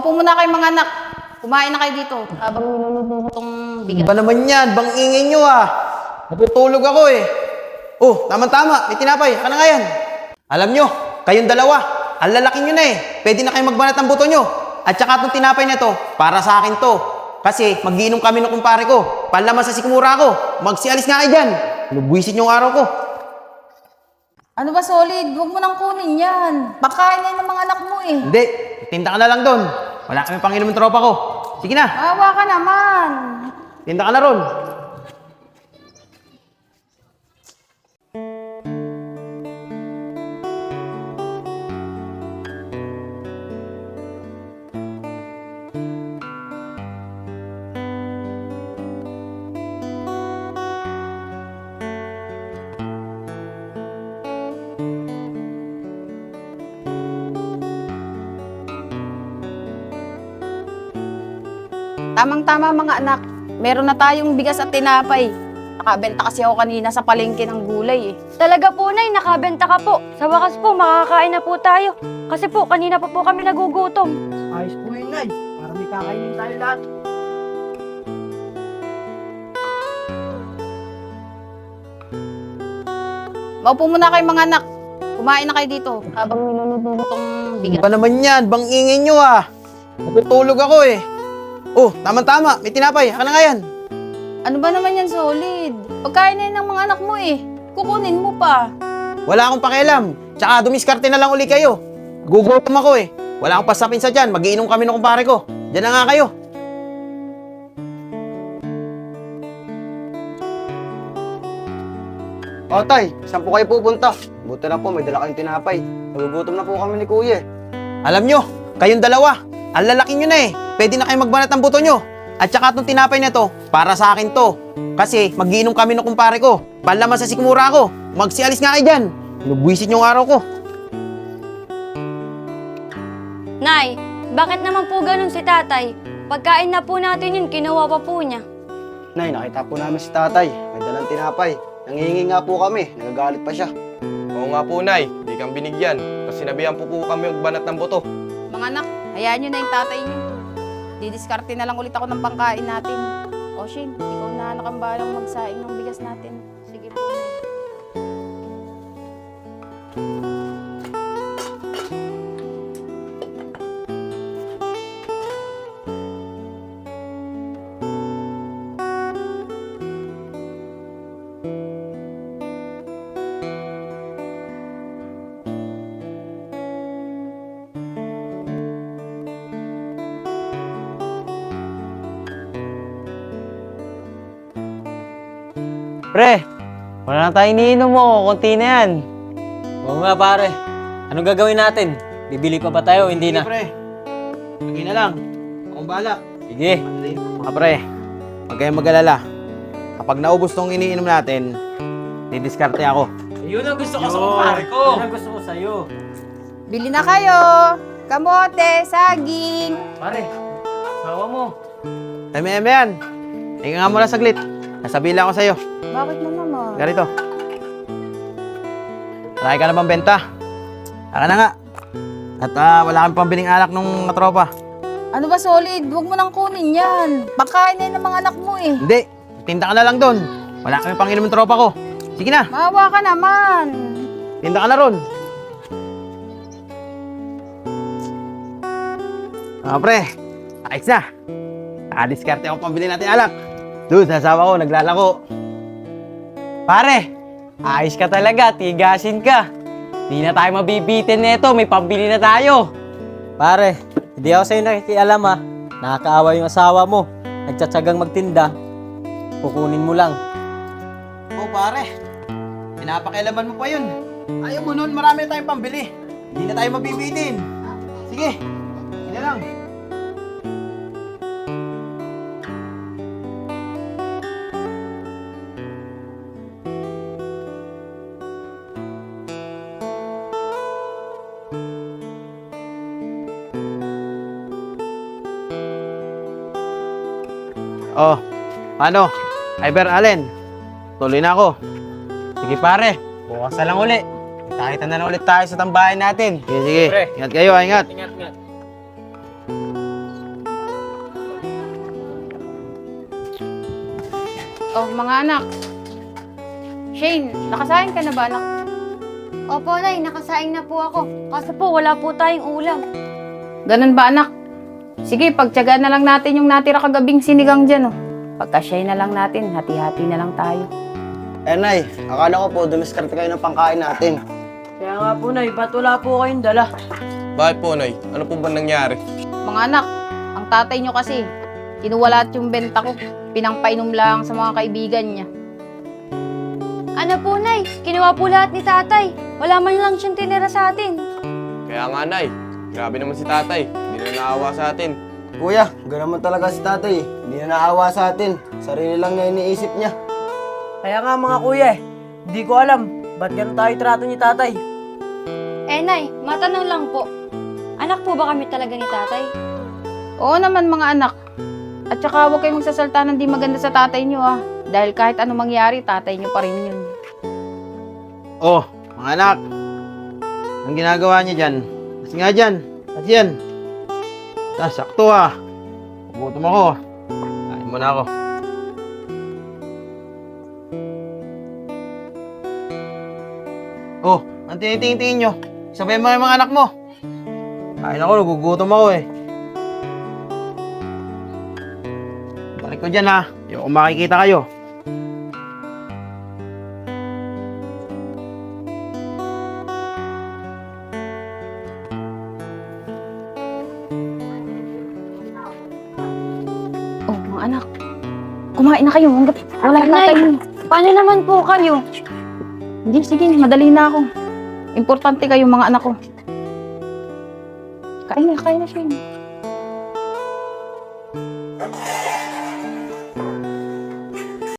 Maupo muna kayo mga anak. Kumain na kayo dito habang niluluto ko itong bigas. Ba naman yan? Bang ingay nyo ah. Natutulog ako eh. Oh, tama-tama. May tinapay. Ano nga yan? Alam nyo, kayong dalawa, ang lalaki nyo na eh. Pwede na kayo magbanat ng buto nyo. At saka itong tinapay na to, para sa akin to. Kasi magiinom kami ng kumpare ko. Panlaman sa sikmura ko. Magsialis nga kayo dyan. Nubwisit yung araw ko. Ano ba, Solid? Huwag mo nang kunin yan. Pagkain na yun ng mga anak mo eh. Hindi, tinda ka na lang doon. Wala kami panginom ng tropa ko. Sige na, Awa ka naman. tinda ka na ron. Tamang-tama mga anak. Meron na tayong bigas at tinapay. Nakabenta kasi ako kanina sa palengke ng gulay eh. Talaga po, Nay, nakabenta ka po. Sa wakas po, makakain na po tayo. Kasi po, kanina pa po kami nagugutom. Ayos po yun, Nay. Para may kakainin tayo lahat. Maupo muna kayo mga anak. Kumain na kayo dito habang niluluto ko itong bigas. Ba naman yan? Bang ingay nyo ah. Natutulog ako eh. Oh, tama-tama. May tinapay. Ano nga yan? Ano ba naman yan, Solid? Pagkain na yun ng mga anak mo eh. Kukunin mo pa. Wala akong pakialam. Tsaka dumiskarte na lang uli kayo. Gugutom ako eh. Wala akong pasapin sa dyan. Magiinom kami ng kumpare ko. Diyan na nga kayo. O tay, saan po kayo pupunta? Buti na po, may dala kayong tinapay. Nagugutom na po kami ni kuya. Alam nyo, kayong dalawa, ang lalaki nyo na eh. Pwede na kayo magbanat ng buto nyo. At saka itong tinapay na to, para sa akin to. Kasi magiinom kami ng kumpare ko. Panlaman sa sikmura ko. Magsialis nga kayo dyan. Nubwisit yung araw ko. Nay, bakit naman po ganun si tatay? Pagkain na po natin yun, kinuha pa po niya. Nay, nakita po namin si tatay. May dalang tinapay. Nangihingi nga po kami. Nagagalit pa siya. Oo nga po, Nay. Di kang binigyan. Kasi sinabihan po kami magbanat ng buto. Mga anak, hayaan nyo na yung tatay nyo. Didiskarte na lang ulit ako ng pangkain natin. O, Shin, ikaw na nakambalang magsaing ng bigas natin. Sige po, Nay. Pre, wala na tayong iniinom mo. Konti na yan. Oo nga, pare. Anong gagawin natin? Bibili pa ba tayo? Hindi Sige, na. pre. Lagi na lang. Akong bahala. Sige. Mga pre, huwag kayong mag-alala. Kapag naubos tong iniinom natin, didiskarte ako. Yun ang gusto ko sa kumpare ko. Yun ang gusto ko sa'yo. Bili na kayo. Kamote, saging. Pare, sawa mo. Eme yan. Ika nga muna saglit. Nasabila ako sa'yo. Bakit mo naman? Ganito. Try ka na bang benta? Aka na nga. At wala kang pambiling alak nung katropa. Ano ba, Solid? Huwag mo nang kunin yan. Pagkain na yun ng mga anak mo eh. Hindi. Tinda ka na lang doon. Wala kami panginom ng tropa ko. Sige na. Maawa ka naman. Tinda ka na ron. Pre. Ayos na. Nakadiskarte ako pambili natin alak. Dude, sasawa ko, naglalako. Pare, ayos ka talaga. Tigasin ka. Di na tayo mabibitin nito. May pambili na tayo. Pare, hindi ako sa'yo nakikialam ha. Nakakaawa yung asawa mo. Nagtsatsagang magtinda. Kukunin mo lang. Oh, pare. Pinapakialaman mo pa yun. Ayaw mo nun, marami na tayong pambili. Hindi na tayo mabibitin. Sige. Sige lang. Oh, ano? Iber Allen, tuloy na ako. Sige pare, bukas na lang uli. Nakita na lang ulit tayo sa tambahan natin. Sige, sige. Pre. Ingat kayo, ingat. Ingat. Oh, mga anak. Shane, nakasahin ka na ba, anak? Opo, Nay, nakasaing na po ako. Kaso po, wala po tayong ulam. Ganun ba, anak? Sige, pagtyagaan na lang natin yung natira kagabing sinigang dyan, oh. Pagka-share na lang natin, hati-hati na lang tayo. Eh, Nay, akala ko po, dumiskarte kayo ng pangkain natin. Kaya nga po, Nay, ba't wala po kayong dala? Bakit po, Nay? Ano po ba nangyari? Mga anak, ang tatay nyo kasi, kinuha lahat yung benta ko. Pinangpainom lang sa mga kaibigan niya. Ano po, Nay? Kinuha po lahat ni tatay. Wala man lang siyang tinira sa atin. Kaya nga, Nay. Grabe naman si tatay. Hindi na naawa sa atin. Kuya, gano'n naman talaga si tatay. Hindi na naawa sa atin. Sarili lang na iniisip niya. Kaya nga mga kuya hindi ko alam, ba't ganun tayo trato ni tatay? Eh, Nay, matanong lang po. Anak po ba kami talaga ni tatay? Oo naman, mga anak. At saka huwag kayong magsasalta ng di maganda sa tatay nyo, ah. Dahil kahit anong mangyari, tatay nyo pa rin yun. Oh, mga anak. Anong ginagawa niyo dyan? Kasi nga dyan. Kasi yan. Sakto ah. Gutom ako. Kain muna ako. Oh, ang tinitingin nyo. Sabay mo yung mga anak mo. Kain ako, nagugutom ako eh. Balik ko dyan ha. Ayoko makikita kayo. Oh, mga anak. Kumain na kayo hanggat wala yung tatay nyo. Paano naman po kayo? Hindi, sige, madali na ako. Importante kayo, mga anak ko. Kain na, Shane.